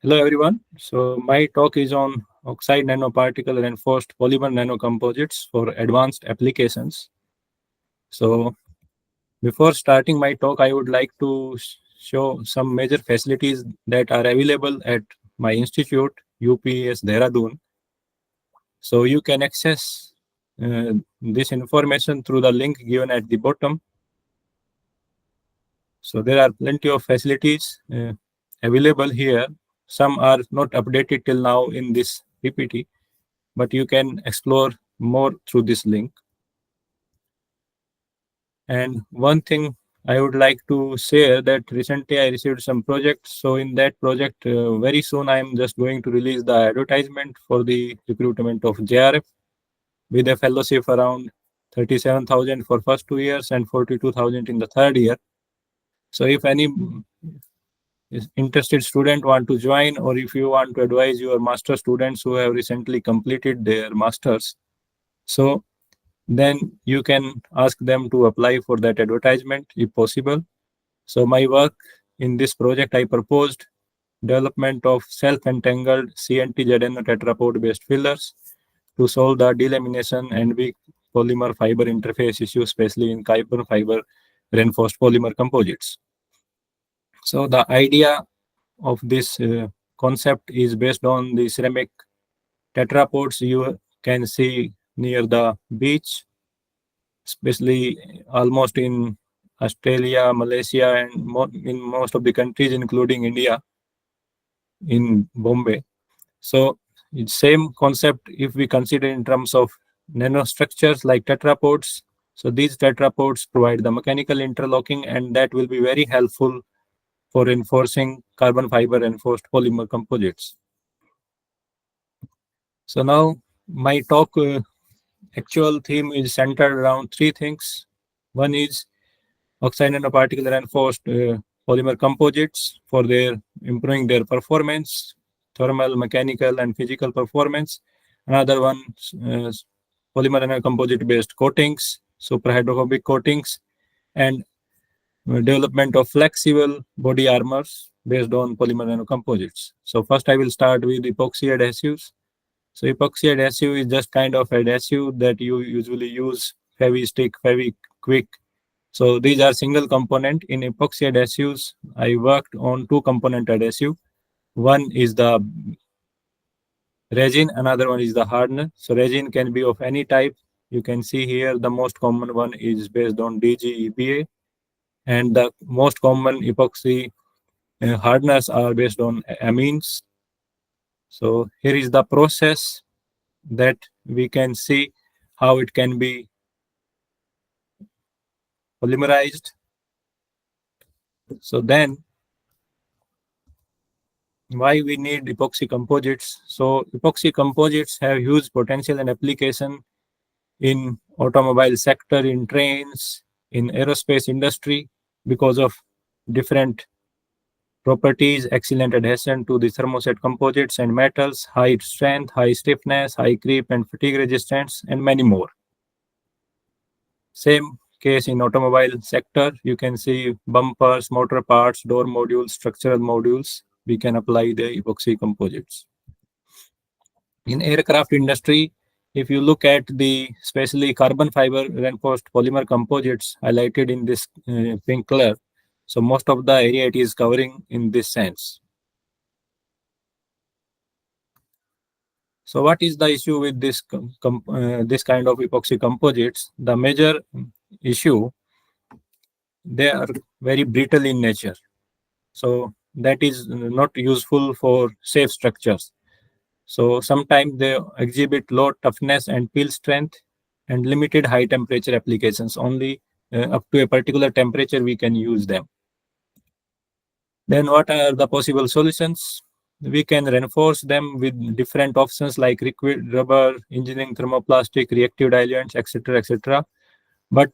Hello everyone. So my talk is on oxide nanoparticle reinforced polymer nanocomposites for advanced applications. So before starting my talk, I would like to show some major facilities that are available at my institute, UPS Dehradun. So you can access this information through the link given at the bottom. So there are plenty of facilities available here. Some are not updated till now in this PPT, but you can explore more through this link. And one thing I would like to share that recently I received some projects. So in that project, very soon I am just going to release the advertisement for the recruitment of JRF with a fellowship around 37,000 for first 2 years and 42,000 in the third year. So if any interested student want to join, or if you want to advise your master students who have recently completed their masters, so then you can ask them to apply for that advertisement if possible. So my work in this project, I proposed development of self-entangled CNT-ZNO tetrapode based fillers to solve the delamination and weak polymer fiber interface issue, especially in carbon fiber reinforced polymer composites. So the idea of this concept is based on the ceramic tetrapods you can see near the beach, especially almost in Australia, Malaysia, and in most of the countries, including India, in Bombay. So it's same concept if we consider in terms of nanostructures like tetrapods. So these tetrapods provide the mechanical interlocking, and that will be very helpful for reinforcing carbon fiber reinforced polymer composites. So now my talk actual theme is centered around three things. One is oxide nanoparticle reinforced polymer composites for their improving their performance, thermal, mechanical, and physical performance. Another one, uh, polymer nanocomposite based coatings, superhydrophobic coatings, and development of flexible body armors based on polymer nanocomposites. So first I will start with epoxy adhesives. So epoxy adhesive is just kind of adhesive that you usually use Fevi-Stick, Fevi-Quick. So these are single component. In epoxy adhesives, I worked on two component adhesive. One is the resin, another one is the hardener. So resin can be of any type. You can see here the most common one is based on DG and the most common epoxy hardeners are based on amines. So here is the process that we can see how it can be polymerized. So then why we need epoxy composites? So epoxy composites have huge potential and application in automobile sector, in trains, in aerospace industry because of different properties, excellent adhesion to the thermoset composites and metals, high strength, high stiffness, high creep and fatigue resistance, and many more. Same case in automobile sector. You can see bumpers, motor parts, door modules, structural modules. We can apply the epoxy composites. In aircraft industry, if you look at the especially carbon fiber reinforced polymer composites highlighted in this pink color, so most of the area it is covering in this sense. So what is the issue with this this kind of epoxy composites? The major issue, they are very brittle in nature. So that is not useful for safe structures. So sometimes they exhibit low toughness and peel strength and limited high temperature applications. Only up to a particular temperature we can use them. Then what are the possible solutions? We can reinforce them with different options like liquid rubber, engineering thermoplastic, reactive diluents, etc., etc. But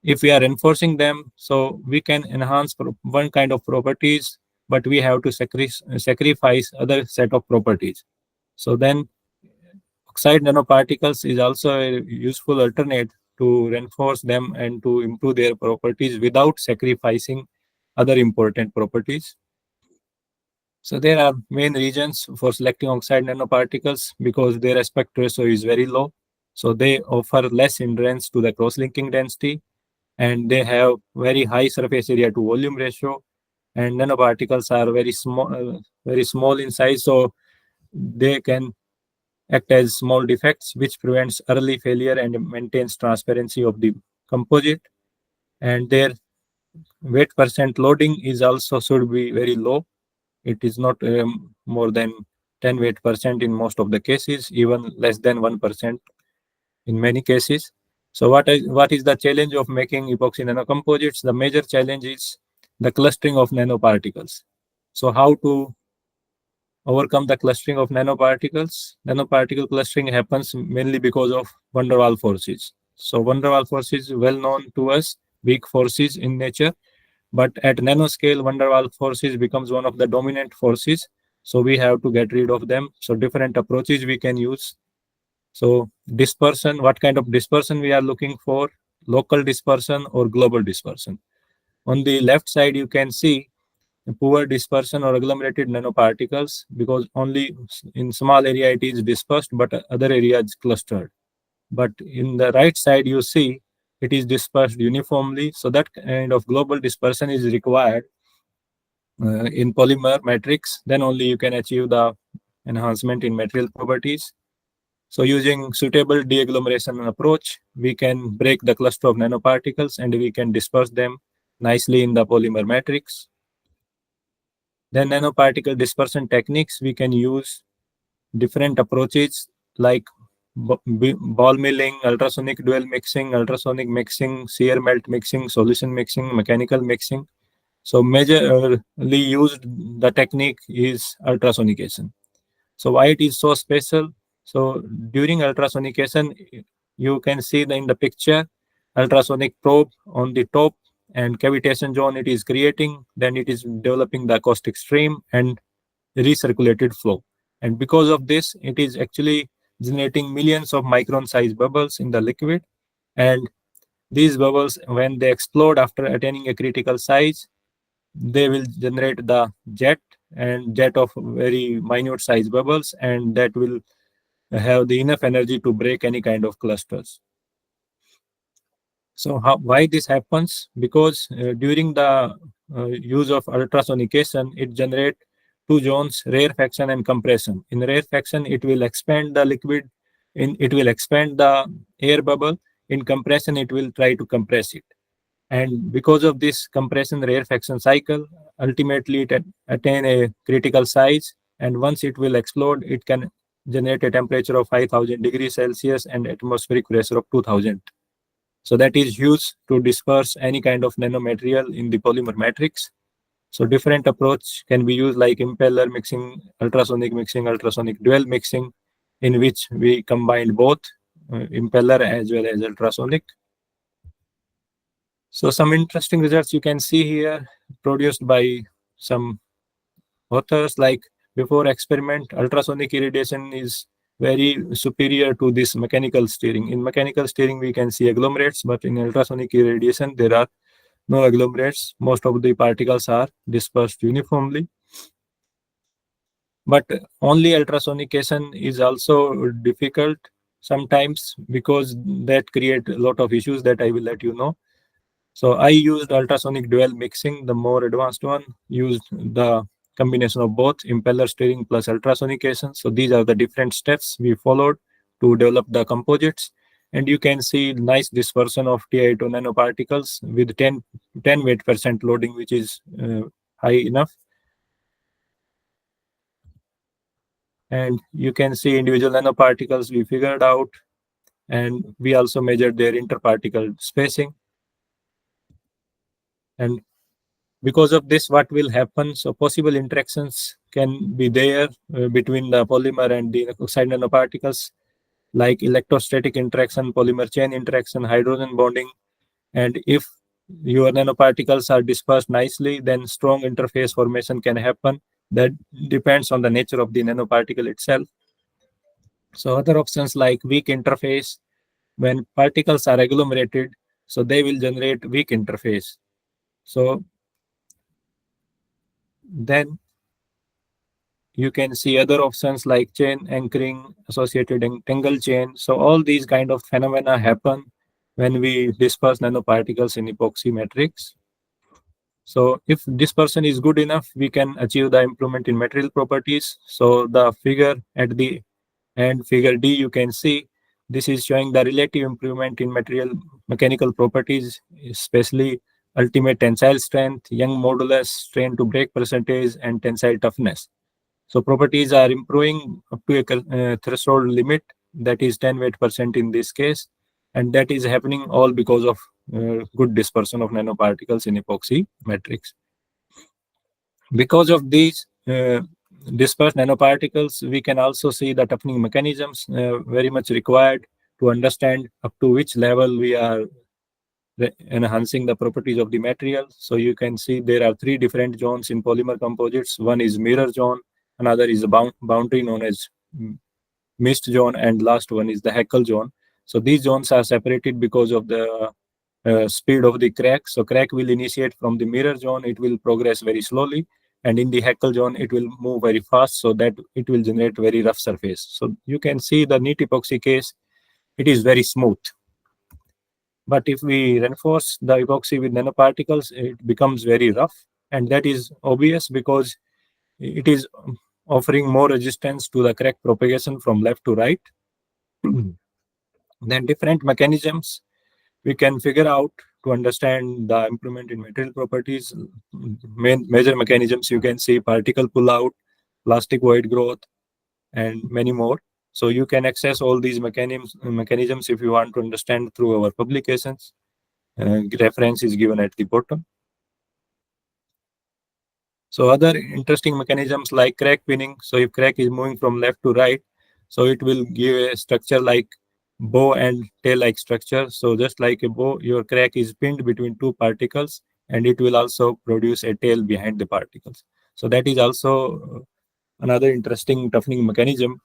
if we are reinforcing them, so we can enhance one kind of properties, but we have to sacrifice other set of properties. So then oxide nanoparticles is also a useful alternate to reinforce them and to improve their properties without sacrificing other important properties. So there are main reasons for selecting oxide nanoparticles because their aspect ratio is very low. So they offer less hindrance to the cross-linking density, and they have very high surface area to volume ratio. And nanoparticles are very small in size, so they can act as small defects, which prevents early failure and maintains transparency of the composite. And their weight percent loading is also should be very low. It is not more than 10 weight percent in most of the cases, even less than 1% in many cases. So what is the challenge of making epoxy nanocomposites? The major challenge is the clustering of nanoparticles. So how to overcome the clustering of nanoparticles? Nanoparticle clustering happens mainly because of van der Waals forces. So van der Waals forces well known to us, weak forces in nature, but at nanoscale, van der Waals forces becomes one of the dominant forces. So we have to get rid of them. So different approaches we can use. So dispersion, what kind of dispersion we are looking for? Local dispersion or global dispersion. On the left side, you can see poor dispersion or agglomerated nanoparticles because only in small area it is dispersed, but other areas clustered. But in the right side, you see it is dispersed uniformly. So that kind of global dispersion is required in polymer matrix. Then only you can achieve the enhancement in material properties. So using suitable deagglomeration approach, we can break the cluster of nanoparticles and we can disperse them nicely in the polymer matrix. Then nanoparticle dispersion techniques, we can use different approaches like ball milling, ultrasonic dual mixing, ultrasonic mixing, shear melt mixing, solution mixing, mechanical mixing. So majorly used the technique is ultrasonication. So why it is so special? So during ultrasonication, you can see in the picture ultrasonic probe on the top and cavitation zone it is creating. Then it is developing the acoustic stream and recirculated flow. And because of this, it is actually generating millions of micron size bubbles in the liquid. And these bubbles, when they explode after attaining a critical size, they will generate the jet and jet of very minute size bubbles, and that will have the enough energy to break any kind of clusters. So why this happens? Because during the use of ultrasonication, it generate two zones, rarefaction and compression. In rarefaction, it will expand the liquid, it will expand the air bubble. In compression, it will try to compress it. And because of this compression rarefaction cycle, ultimately it attain a critical size. And once it will explode, it can generate a temperature of 5000 degrees Celsius and atmospheric pressure of 2000. So that is used to disperse any kind of nanomaterial in the polymer matrix. So different approach can be used like impeller mixing, ultrasonic dual mixing, in which we combine both impeller as well as ultrasonic. So some interesting results you can see here produced by some authors, like before experiment, ultrasonic irradiation is very superior to this mechanical steering. In mechanical steering, we can see agglomerates, but in ultrasonic irradiation, there are no agglomerates. Most of the particles are dispersed uniformly. But only ultrasonication is also difficult sometimes because that create a lot of issues that I will let you know. So I used ultrasonic dual mixing, the more advanced one, used the combination of both impeller steering plus ultrasonication. So these are the different steps we followed to develop the composites. And you can see nice dispersion of TiO2 nanoparticles with 10 weight percent loading, which is high enough. And you can see individual nanoparticles we figured out. And we also measured their interparticle spacing. And because of this, what will happen? So possible interactions can be there between the polymer and the oxide nanoparticles, like electrostatic interaction, polymer chain interaction, hydrogen bonding. And if your nanoparticles are dispersed nicely, then strong interface formation can happen. That depends on the nature of the nanoparticle itself. So other options like weak interface, when particles are agglomerated, so they will generate weak interface. So then You can see other options like chain anchoring, associated tangle chain. So all these kind of phenomena happen when we disperse nanoparticles in epoxy matrix. So if dispersion is good enough, we can achieve the improvement in material properties. So the figure at the end, figure D, you can see this is showing the relative improvement in material mechanical properties, especially ultimate tensile strength, Young modulus, strain to break percentage, and tensile toughness. So properties are improving up to a threshold limit, that is 10 weight% in this case, and that is happening all because of good dispersion of nanoparticles in epoxy matrix. Because of these dispersed nanoparticles, we can also see the toughening mechanisms very much required to understand up to which level we are enhancing the properties of the material. So you can see there are three different zones in polymer composites. One is mirror zone, another is a boundary known as mist zone, and last one is the Haeckel zone. So these zones are separated because of the speed of the crack. So crack will initiate from the mirror zone, it will progress very slowly, and in the Haeckel zone it will move very fast, so that it will generate very rough surface. So you can see the neat epoxy case, it is very smooth. But if we reinforce the epoxy with nanoparticles, it becomes very rough, and that is obvious because it is offering more resistance to the crack propagation from left to right. Then different mechanisms we can figure out to understand the improvement in material properties. Major mechanisms you can see: particle pull out, plastic void growth, and many more. So you can access all these mechanisms if you want to understand through our publications. Reference is given at the bottom. So other interesting mechanisms like crack pinning. So if crack is moving from left to right, so it will give a structure like bow and tail-like structure. So just like a bow, your crack is pinned between two particles, and it will also produce a tail behind the particles. So that is also another interesting toughening mechanism.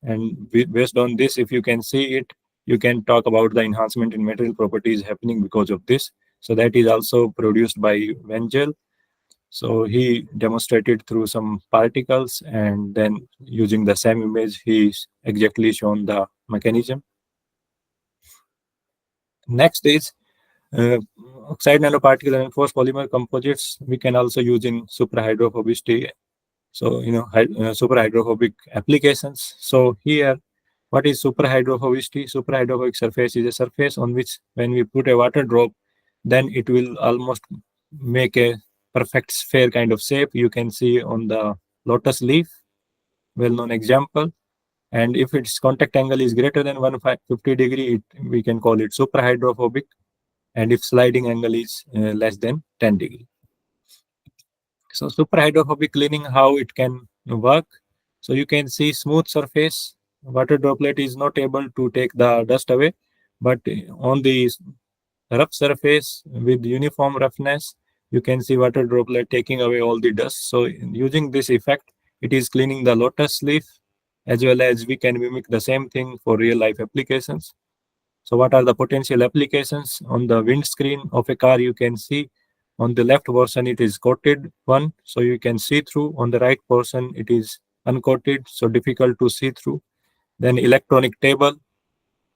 And based on this, if you can see it, you can talk about the enhancement in material properties happening because of this. So that is also produced by Vengel. So he demonstrated through some particles, and then using the same image, he's exactly shown the mechanism. Next is oxide nanoparticle and reinforced polymer composites. We can also use in superhydrophobicity. So, superhydrophobic applications. So here, what is superhydrophobicity? Superhydrophobic surface is a surface on which when we put a water drop, then it will almost make a perfect sphere kind of shape. You can see on the lotus leaf, well-known example. And if its contact angle is greater than 150 degree, we can call it superhydrophobic. And if sliding angle is less than 10 degree. So superhydrophobic cleaning, how it can work. So you can see smooth surface. Water droplet is not able to take the dust away, but on the rough surface with uniform roughness, you can see water droplet taking away all the dust. So using this effect, it is cleaning the lotus leaf, as well as we can mimic the same thing for real life applications. So what are the potential applications? On the windscreen of a car, you can see on the left portion, it is coated one, so you can see through. On the right portion, it is uncoated, so difficult to see through. Then electronic table,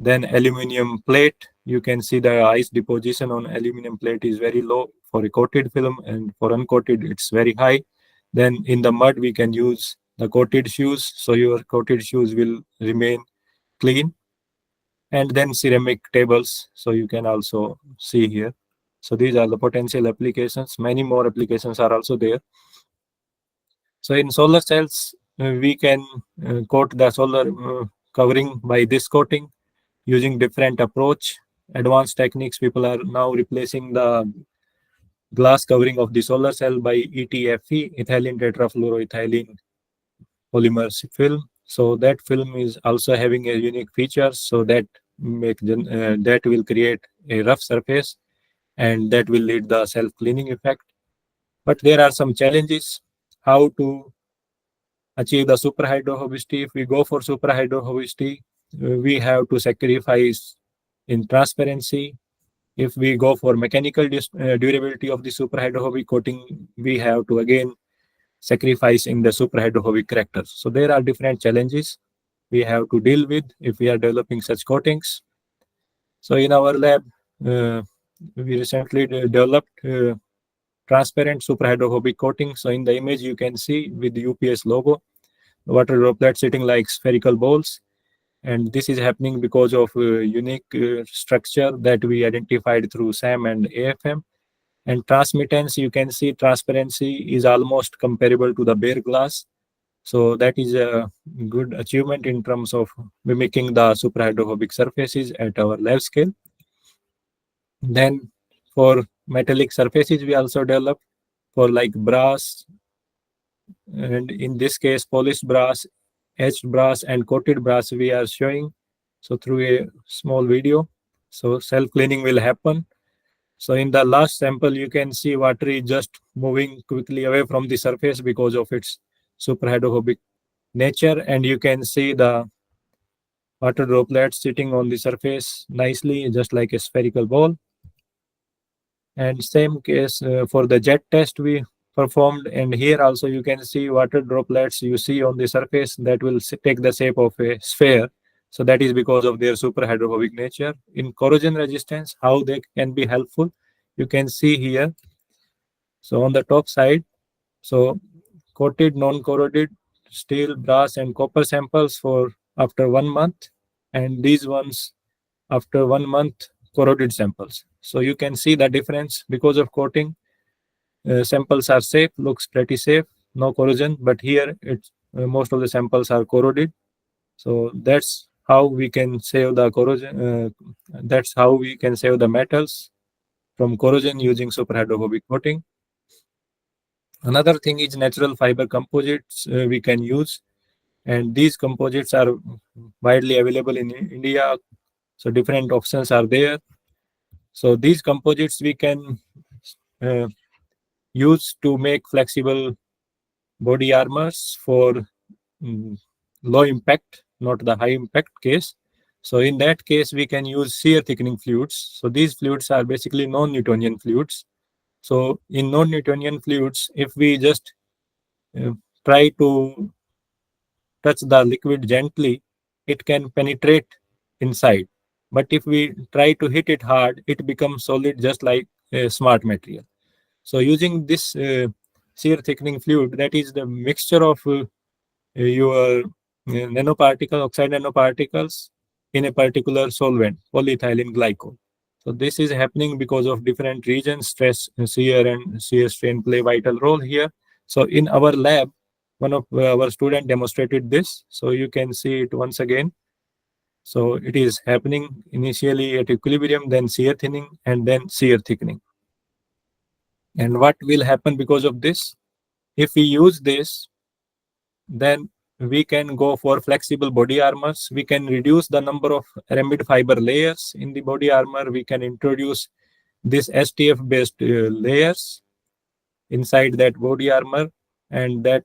then aluminum plate. You can see the ice deposition on aluminum plate is very low for a coated film, and for uncoated, it's very high. Then in the mud, we can use the coated shoes, so your coated shoes will remain clean. And then ceramic tables, so you can also see here. So these are the potential applications. Many more applications are also there. So in solar cells, we can coat the solar covering by this coating using different approach. Advanced techniques, people are now replacing the glass covering of the solar cell by ETFE, ethylene tetrafluoroethylene polymer film. So that film is also having a unique feature, so that that will create a rough surface, and that will lead the self-cleaning effect. But there are some challenges how to achieve the superhydrophobicity. If we go for superhydrophobicity, we have to sacrifice in transparency. If we go for mechanical durability of the superhydrophobic coating, we have to again sacrificing the superhydrophobic character. So there are different challenges we have to deal with if we are developing such coatings. So in our lab, we recently developed transparent superhydrophobic coating. So in the image you can see with the UPS logo, water droplets sitting like spherical balls. And this is happening because of unique structure that we identified through SAM and AFM. And transmittance, you can see transparency is almost comparable to the bare glass. So that is a good achievement in terms of mimicking the superhydrophobic surfaces at our lab scale. Then for metallic surfaces, we also developed for like brass, and in this case, polished brass, etched brass, and coated brass we are showing. So through a small video, so self-cleaning will happen. So in the last sample, you can see water is just moving quickly away from the surface because of its superhydrophobic nature, and you can see the water droplets sitting on the surface nicely, just like a spherical ball. And same case for the jet test we performed, and here also you can see water droplets you see on the surface that will take the shape of a sphere. So that is because of their superhydrophobic nature. In corrosion resistance, how they can be helpful, you can see here. So on the top side, so coated non-corroded steel, brass, and copper samples for after 1 month, and these ones after 1 month corroded samples. So you can see the difference because of coating. Samples are safe, looks pretty safe, no corrosion, but here it's most of the samples are corroded. So that's how we can save the corrosion. That's how we can save the metals from corrosion using superhydrophobic coating. Another thing is natural fiber composites we can use, and these composites are widely available in India. So different options are there. So these composites we can uh, use to make flexible body armors for mm, low impact, not the high impact case. So in that case, we can use shear thickening fluids. So these fluids are basically non-Newtonian fluids. So in non-Newtonian fluids, if we just uh, try to touch the liquid gently, it can penetrate inside. But if we try to hit it hard, it becomes solid just like a smart material. So using this shear thickening fluid, that is the mixture of your nanoparticle, oxide nanoparticles in a particular solvent, polyethylene glycol. So this is happening because of different regions, stress, shear, and shear strain play vital role here. So in our lab, one of our student demonstrated this. So you can see it once again. So it is happening initially at equilibrium, then shear thinning, and then shear thickening. And what will happen because of this? If we use this, then we can go for flexible body armors. We can reduce the number of aramid fiber layers in the body armor. We can introduce this STF based layers inside that body armor, and that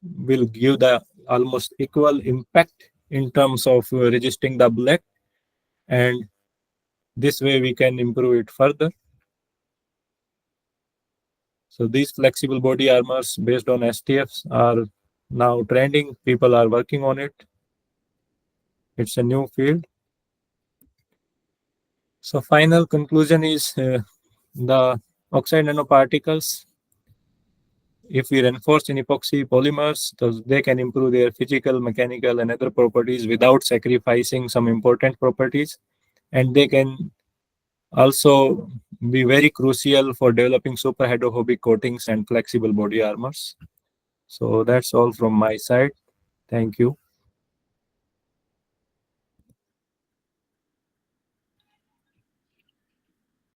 will give the almost equal impact in terms of resisting the bullet, and this way we can improve it further. So these flexible body armors based on STFs are now trending. People are working on it. It's a new field. So final conclusion is the oxide nanoparticles, if we reinforce in epoxy polymers, they can improve their physical, mechanical, and other properties without sacrificing some important properties. And they can also be very crucial for developing superhydrophobic coatings and flexible body armors. So that's all from my side. Thank you.